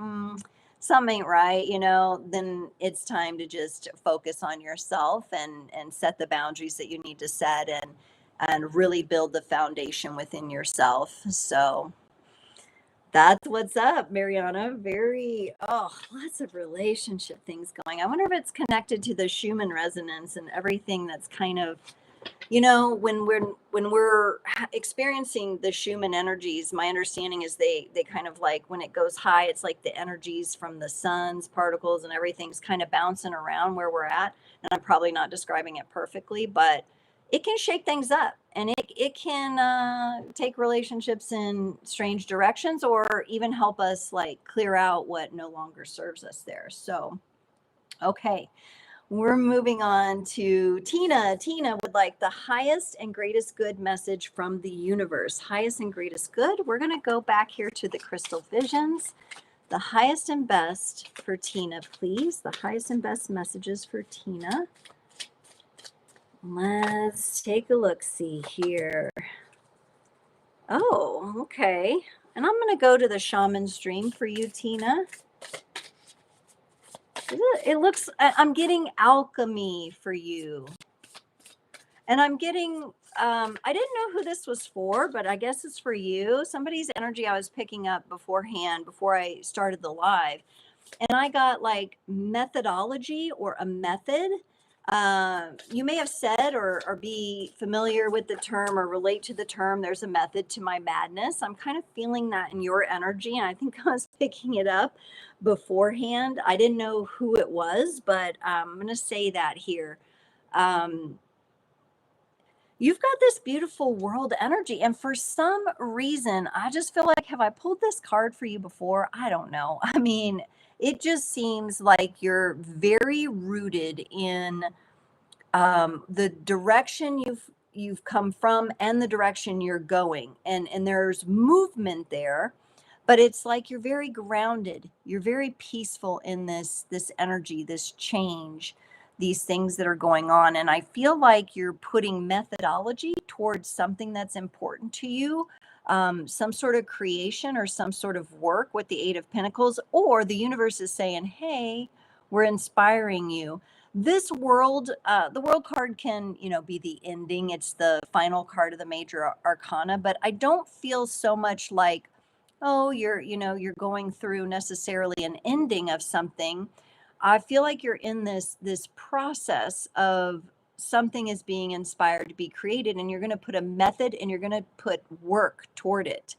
something ain't right, then it's time to just focus on yourself and set the boundaries that you need to set and really build the foundation within yourself. So that's what's up, Mariana. Lots of relationship things going. I wonder if it's connected to the Schumann resonance and everything that's kind of, when we're experiencing the Schumann energies, my understanding is they kind of like when it goes high, it's like the energies from the sun's particles and everything's kind of bouncing around where we're at. And I'm probably not describing it perfectly, but it can shake things up and it can take relationships in strange directions or even help us like clear out what no longer serves us there. So, okay. We're moving on to Tina. Tina would like the highest and greatest good message from the universe. Highest and greatest good. We're going to go back here to the crystal visions. The highest and best for Tina, please. The highest and best messages for Tina. Let's take a look-see here. Oh, okay. And I'm going to go to the shaman's dream for you, Tina. It looks, I'm getting alchemy for you. And I'm getting, I didn't know who this was for, but I guess it's for you. Somebody's energy I was picking up beforehand, before I started the live. And I got like methodology or a method. You may have said or be familiar with the term or relate to the term, there's a method to my madness. I'm kind of feeling that in your energy. And I think I was picking it up beforehand. I didn't know who it was, but I'm going to say that here. You've got this beautiful world energy. And for some reason, I just feel like, have I pulled this card for you before? I don't know. I mean, it just seems like you're very rooted in the direction you've come from and the direction you're going. And there's movement there, but it's like you're very grounded. You're very peaceful in this energy, this change, these things that are going on. And I feel like you're putting methodology towards something that's important to you, some sort of creation or some sort of work with the Eight of Pentacles, or the universe is saying, hey, we're inspiring you. This world, the world card can, be the ending. It's the final card of the major arcana, but I don't feel so much like, oh, you're going through necessarily an ending of something. I feel like you're in this process of something is being inspired to be created, and you're going to put a method and you're going to put work toward it.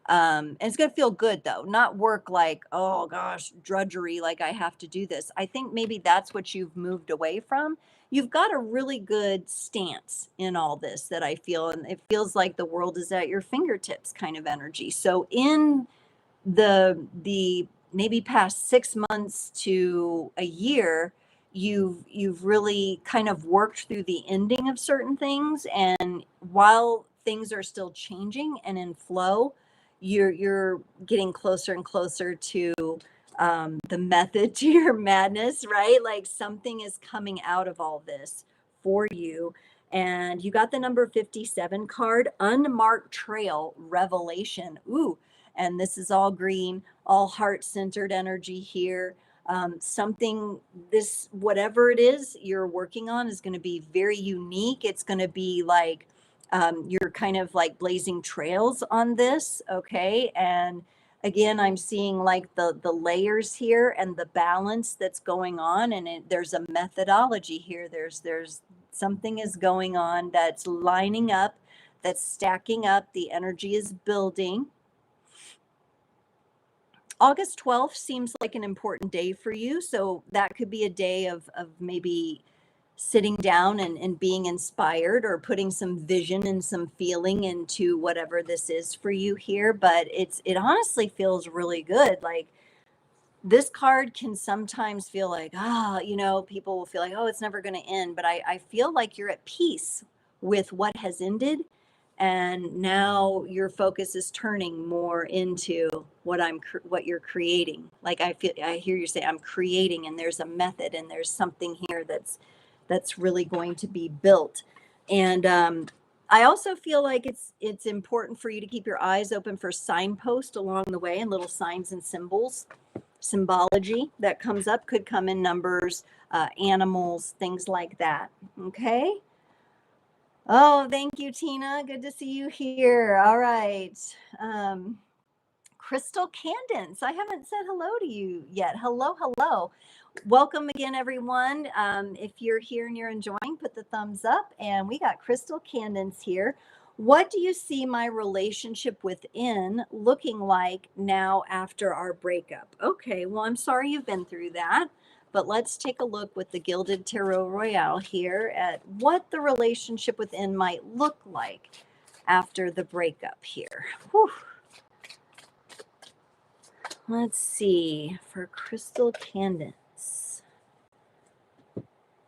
And it's going to feel good though, not work like, oh gosh, drudgery, like I have to do this. I think maybe that's what you've moved away from. You've got a really good stance in all this that I feel, and it feels like the world is at your fingertips kind of energy. So in the maybe past 6 months to a year, you've really kind of worked through the ending of certain things, and while things are still changing and in flow, you're getting closer and closer to the method to your madness, right? Like something is coming out of all this for you. And you got the number 57 card, unmarked trail, revelation. Ooh, and this is all green, all heart-centered energy here. Whatever it is you're working on is going to be very unique. It's going to be like, you're kind of like blazing trails on this. Okay. And again, I'm seeing like the layers here and the balance that's going on. And there's a methodology here. There's something is going on that's lining up, that's stacking up. The energy is building. August 12th seems like an important day for you. So that could be a day of maybe sitting down and being inspired, or putting some vision and some feeling into whatever this is for you here. But it honestly feels really good. Like this card can sometimes feel like, people will feel like, oh, it's never going to end. But I feel like you're at peace with what has ended. And now your focus is turning more into what you're creating. Like I hear you say, I'm creating, and there's a method, and there's something here that's really going to be built. And I also feel like it's important for you to keep your eyes open for signposts along the way, and little signs and symbols. Symbology that comes up could come in numbers, animals, things like that. Okay. Oh, thank you, Tina. Good to see you here. All right. Um, Crystal Candence, I haven't said hello to you yet. Hello, hello. Welcome again, everyone. If you're here and you're enjoying, put the thumbs up. And we got Crystal Candence here. What do you see my relationship within looking like now after our breakup? Okay, well, I'm sorry you've been through that, but let's take a look with the Gilded Tarot Royale here at what the relationship within might look like after the breakup here. Whew. Let's see, for Crystal Candence.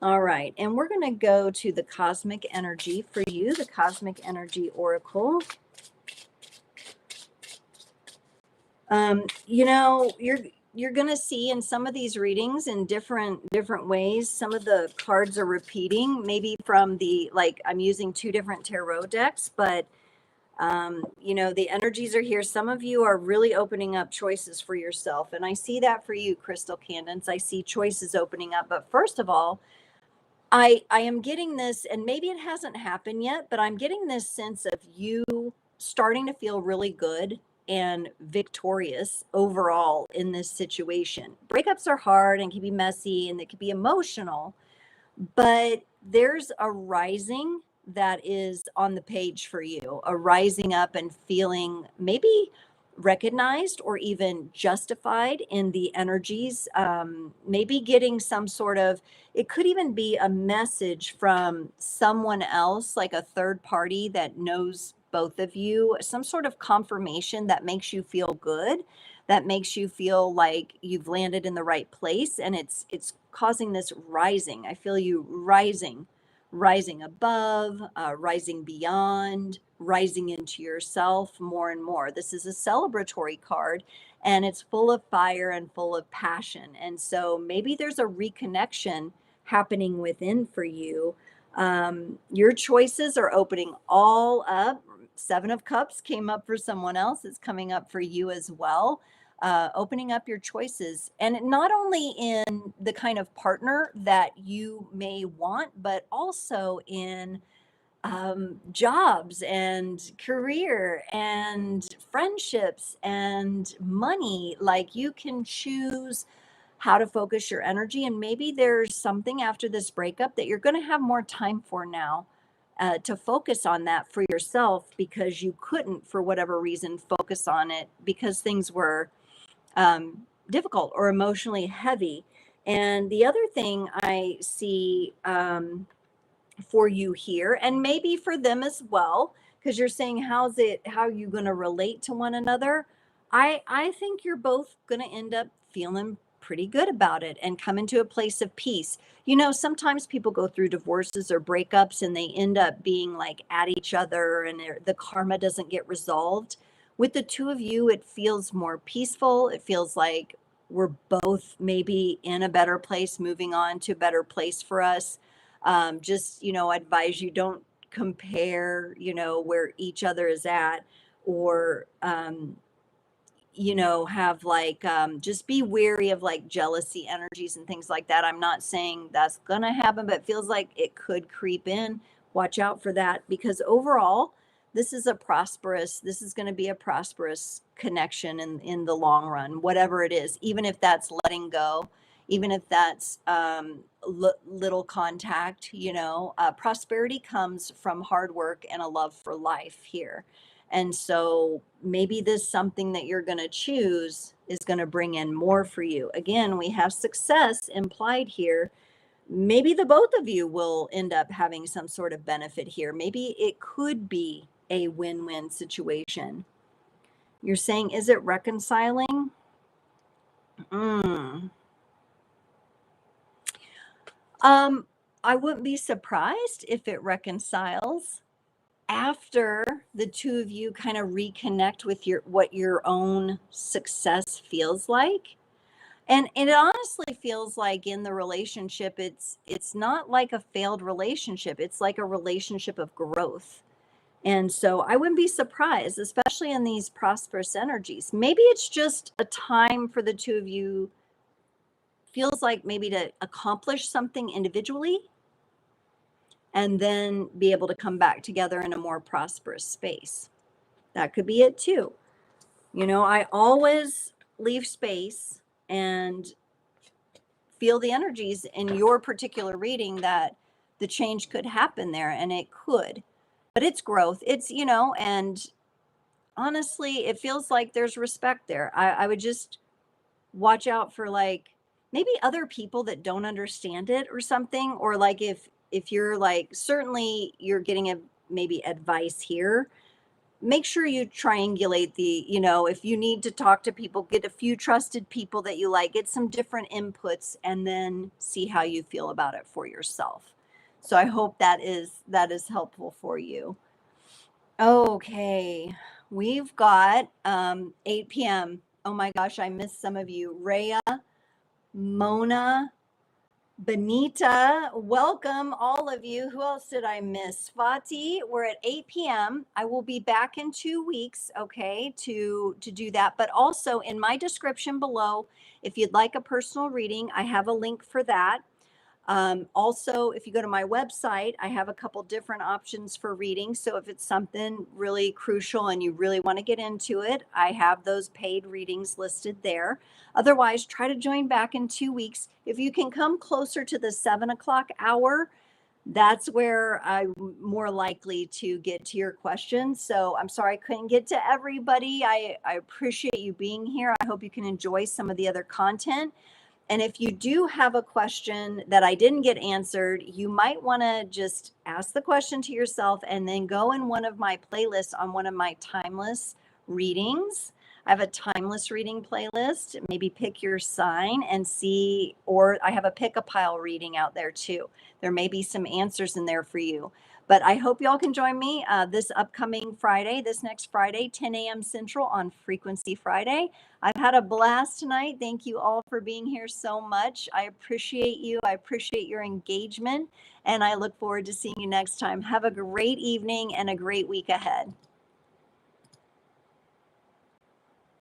All right, and we're going to go to the Cosmic Energy for you, the Cosmic Energy Oracle. You're going to see in some of these readings in different ways. Some of the cards are repeating, maybe from I'm using two different tarot decks, but the energies are here. Some of you are really opening up choices for yourself. And I see that for you, Crystal Candence. I see choices opening up. But first of all, I am getting this, and maybe it hasn't happened yet, but I'm getting this sense of you starting to feel really good and victorious overall in this situation. Breakups are hard and can be messy and they can be emotional, but there's a rising that is on the page for you, a rising up and feeling maybe recognized or even justified in the energies, maybe getting some sort of, it could even be a message from someone else, like a third party that knows both of you, some sort of confirmation that makes you feel good, that makes you feel like you've landed in the right place, and it's causing this rising. I feel you rising above, rising beyond, rising into yourself more and more. This is a celebratory card, and it's full of fire and full of passion. And so maybe there's a reconnection happening within for you. Your choices are opening all up. Seven of Cups came up for someone else. It's coming up for you as well. Opening up your choices, and not only in the kind of partner that you may want, but also in jobs and career and friendships and money. Like, you can choose how to focus your energy, and maybe there's something after this breakup that you're going to have more time for now. To focus on that for yourself, because you couldn't, for whatever reason, focus on it because things were difficult or emotionally heavy. And the other thing I see for you here, and maybe for them as well, because you're saying, how are you going to relate to one another? I think you're both going to end up feeling pretty good about it and come into a place of peace. Sometimes people go through divorces or breakups and they end up being like at each other, and the karma doesn't get resolved. With the two of you, it feels more peaceful. It feels like we're both maybe in a better place, moving on to a better place for us. Just, advise you don't compare, where each other is at, or, have just be wary of like jealousy energies and things like that. I'm not saying that's going to happen, but it feels like it could creep in. Watch out for that, because overall, this is going to be a prosperous connection in the long run, whatever it is, even if that's letting go, even if that's little contact. Prosperity comes from hard work and a love for life here. And so maybe this something that you're going to choose is going to bring in more for you. Again, we have success implied here. Maybe the both of you will end up having some sort of benefit here. Maybe it could be a win-win situation. You're saying, is it reconciling? Mm. I wouldn't be surprised if it reconciles after the two of you kind of reconnect with what your own success feels like. And it honestly feels like in the relationship, it's not like a failed relationship. It's like a relationship of growth. And so I wouldn't be surprised, especially in these prosperous energies. Maybe it's just a time for the two of you, feels like maybe to accomplish something individually and then be able to come back together in a more prosperous space. That could be it too. I always leave space and feel the energies in your particular reading that the change could happen there, and it could. But it's growth. And honestly, it feels like there's respect there. I would just watch out for like maybe other people that don't understand it or something, or like if you're like, certainly you're getting maybe advice here, make sure you triangulate if you need to talk to people, get a few trusted people that you like, get some different inputs, and then see how you feel about it for yourself. So I hope that is helpful for you. Okay, we've got 8 p.m. Oh my gosh, I missed some of you. Rhea, Mona, Benita, welcome all of you. Who else did I miss? Fati, we're at 8 p.m. I will be back in 2 weeks, okay, to do that. But also in my description below, if you'd like a personal reading, I have a link for that. Also, if you go to my website, I have a couple different options for reading. So if it's something really crucial and you really want to get into it, I have those paid readings listed there. Otherwise, try to join back in 2 weeks. If you can come closer to the 7 o'clock hour, that's where I'm more likely to get to your questions. So I'm sorry I couldn't get to everybody. I appreciate you being here. I hope you can enjoy some of the other content. And if you do have a question that I didn't get answered, you might want to just ask the question to yourself and then go in one of my playlists on one of my timeless readings. I have a timeless reading playlist. Maybe pick your sign and see, or I have a pick a pile reading out there too. There may be some answers in there for you. But I hope y'all can join me this upcoming Friday, this next Friday, 10 a.m. Central on Frequency Friday. I've had a blast tonight. Thank you all for being here so much. I appreciate you. I appreciate your engagement, and I look forward to seeing you next time. Have a great evening and a great week ahead.